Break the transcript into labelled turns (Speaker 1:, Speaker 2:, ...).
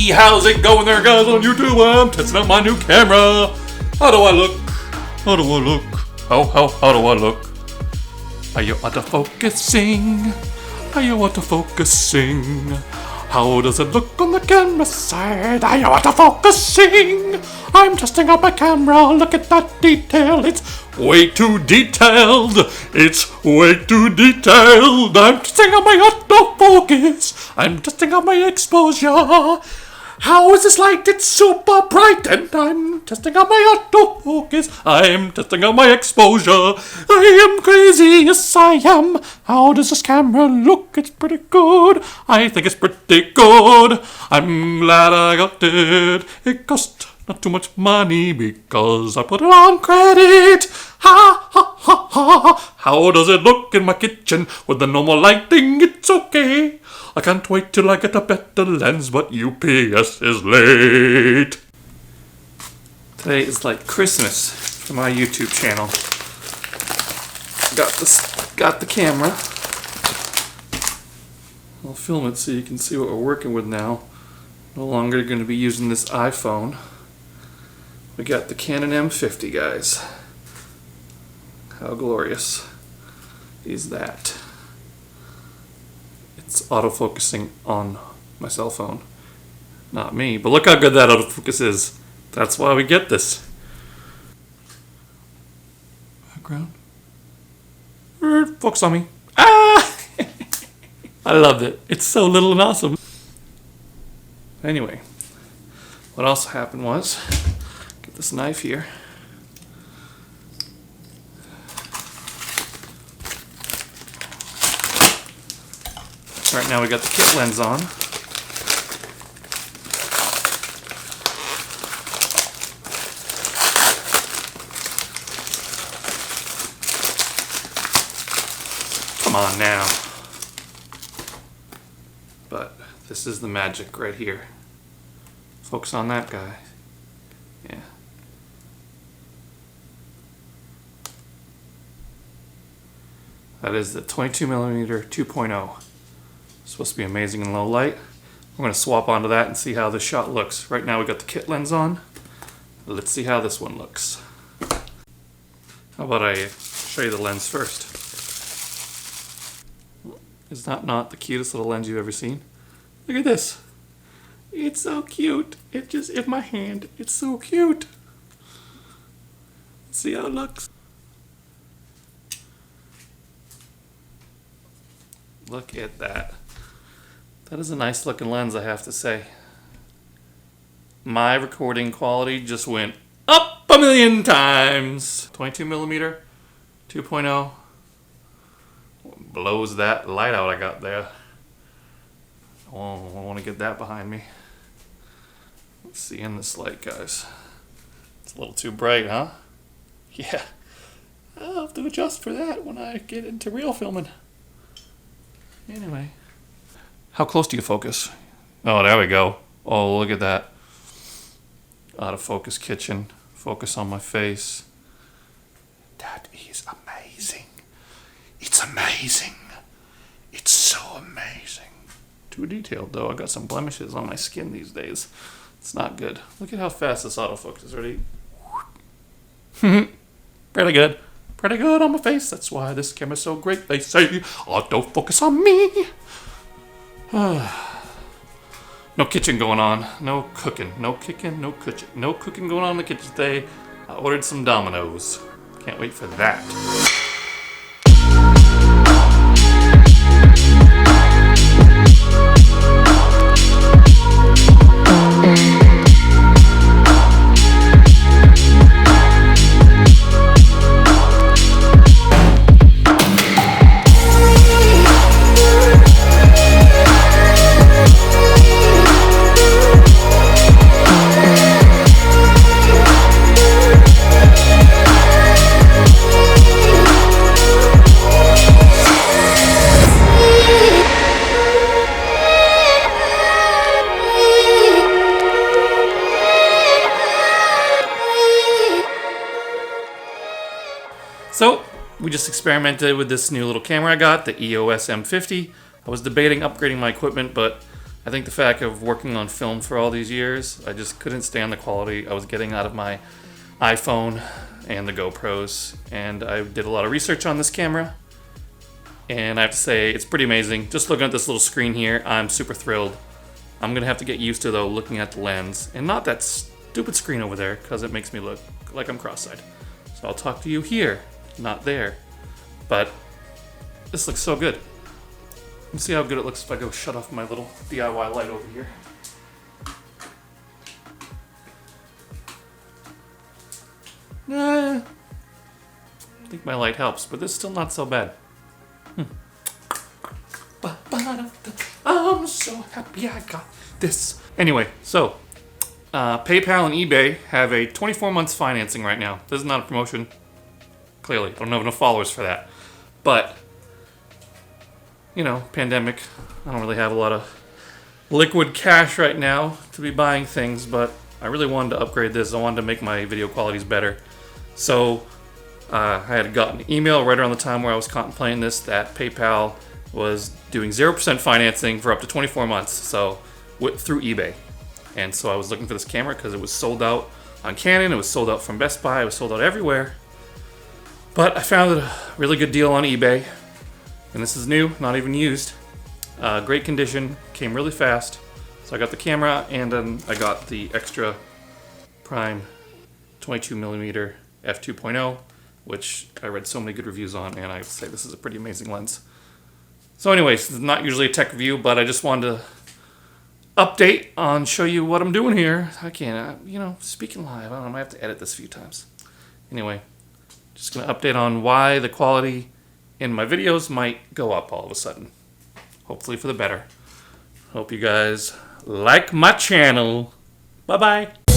Speaker 1: Hey, how's it going there, guys on YouTube? I'm testing out my new camera. How do I look? How do I look? How do I look? Are you autofocusing? Are you autofocusing? How does it look on the camera side? Are you autofocusing? I'm testing out my camera. Look at that detail. It's way too detailed. It's way too detailed. I'm testing out my autofocus. I'm testing out my exposure. How is this light? It's super bright, and I'm testing out my autofocus. I'm testing out my exposure. I am crazy, yes I am. How does this camera look? It's pretty good. I think it's pretty good. I'm glad I got it. It cost not too much money because I put it on credit. Ha ha ha ha. How does it look in my kitchen with the normal lighting? It's okay. I can't wait till I get a better lens, but UPS is late. Today is like Christmas for my YouTube channel. Got the camera. I'll film it so you can see what we're working with now. No longer going to be using this iPhone. We got the Canon M50, guys. How glorious is that? It's autofocusing on my cell phone, not me. But look how good that autofocus is. That's why we get this. Background. Focus on me. Ah! I loved it. It's so little and awesome. Anyway, what also happened was, get this knife here. Right now we got the kit lens on. Come on now. But this is the magic right here. Focus on that guy. Yeah. That is the 22mm 2.0. Supposed to be amazing in low light. We're going to swap onto that and see how this shot looks. Right now we got the kit lens on. Let's see how this one looks. How about I show you the lens first? Is that not the cutest little lens you've ever seen? Look at this. It's so cute. It just in my hand. It's so cute. See how it looks? Look at that. That is a nice looking lens, I have to say. My recording quality just went up 1,000,000 times. 22mm 2.0 blows that light out I got there. Oh, I want to get that behind me. Let's see in this light, guys. It's a little too bright, huh? Yeah. I'll have to adjust for that when I get into real filming. Anyway. How close do you focus? Oh, there we go. Oh, look at that. Autofocus kitchen. Focus on my face. That is amazing. It's amazing. It's so amazing. Too detailed, though. I got some blemishes on my skin these days. It's not good. Look at how fast this autofocus is. Ready? Pretty good. Pretty good on my face. That's why this camera's so great. They say autofocus on me. No kitchen going on. No cooking. No kicking. No cooking. No cooking going on in the kitchen today. I ordered some Dominos. Can't wait for that. So, we just experimented with this new little camera I got, the EOS M50. I was debating upgrading my equipment, but I think the fact of working on film for all these years, I just couldn't stand the quality I was getting out of my iPhone and the GoPros. And I did a lot of research on this camera, and I have to say it's pretty amazing. Just looking at this little screen here, I'm super thrilled. I'm gonna have to get used to, though, looking at the lens and not that stupid screen over there, because it makes me look like I'm cross-eyed. So I'll talk to you here, not there. But this looks so good. Let's see how good it looks if I go shut off my little DIY light over here. I think my light helps, but this is still not so bad. I'm so happy I got this. Anyway, so PayPal and eBay have a 24 months financing right now. This is not a promotion. Clearly, I don't have enough followers for that. But, you know, pandemic. I don't really have a lot of liquid cash right now to be buying things, but I really wanted to upgrade this. I wanted to make my video qualities better. So I had gotten an email right around the time where I was contemplating this that PayPal was doing 0% financing for up to 24 months, so through eBay. And so I was looking for this camera because it was sold out on Canon, it was sold out from Best Buy, it was sold out everywhere. But I found a really good deal on eBay, and this is new, not even used. Great condition, came really fast. So I got the camera, and then I got the extra prime 22mm f2.0, which I read so many good reviews on, and I have to say this is a pretty amazing lens. So anyways, this is not usually a tech review, but I just wanted to update on, show you what I'm doing here. I can't, speaking live, I don't know, I might have to edit this a few times. Anyway, just going to update on why the quality in my videos might go up all of a sudden. Hopefully for the better. Hope you guys like my channel. Bye-bye.